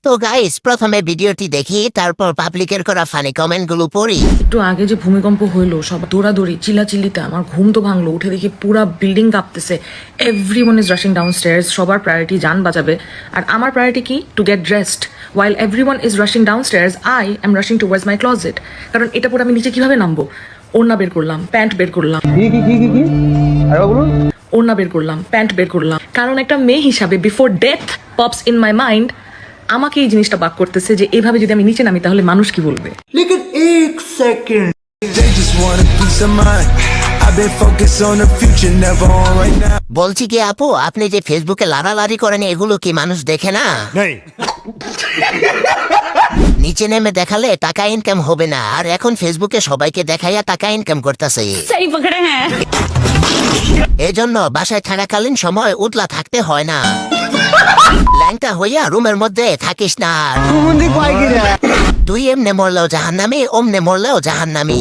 তো গাইস প্রথমে ভিডিওটি দেখি, তারপর পাবলিকের করা ফানি কমেন্ট গুলো পড়ি। একটু আগে যে ভূমিকম্প হইলো, সব দৌড়াদৌড়ি চিল্লাচিল্লিতে আমার ঘুম তো ভাঙলো। উঠে দেখি পুরা বিল্ডিং কাঁপতেছে। Everyone is rushing downstairs. সবার প্রায়োরিটি যান বাঁচাবে, আর আমার প্রায়োরিটি কি? To get dressed. While everyone is rushing downstairs, I am rushing towards my closet. কারণ এটা পরে আমি নিচে কিভাবে নামবো? ওড়না বের করলাম, প্যান্ট বের করলাম, ওড়না বের করলাম, প্যান্ট বের করলাম। কারণ একটা মেয়ে হিসাবে before death pops in my mind, আমাকে এই জিনিসটা বাক করতেছে যে এভাবে যদি আমি নিচে নামি তাহলে মানুষ কি বলবে। लेकिन एक second They just want a peace of mind. I've been focused on the future, never on right now. বলছি কি আপু, আপনি যে ফেসবুকে লাড়ালাড়ি করেন এগুলো কি মানুষ দেখে না? नहीं নিচে নেমে দেখালে টাকা ইনকাম হবে না, আর এখন ফেসবুকে সবাইকে দেখাইয়া টাকা ইনকাম করতেছে। सही पकड़े हैं। এজন্য বাসায় থাকাকালীন সময় উতলা থাকতে হয় না। ল্যাংটা হইয়া রুমের মধ্যে থাকিস না। তুই এমনে মরলেও জাহান্নামী, অমনে মরলেও জাহান্নামী।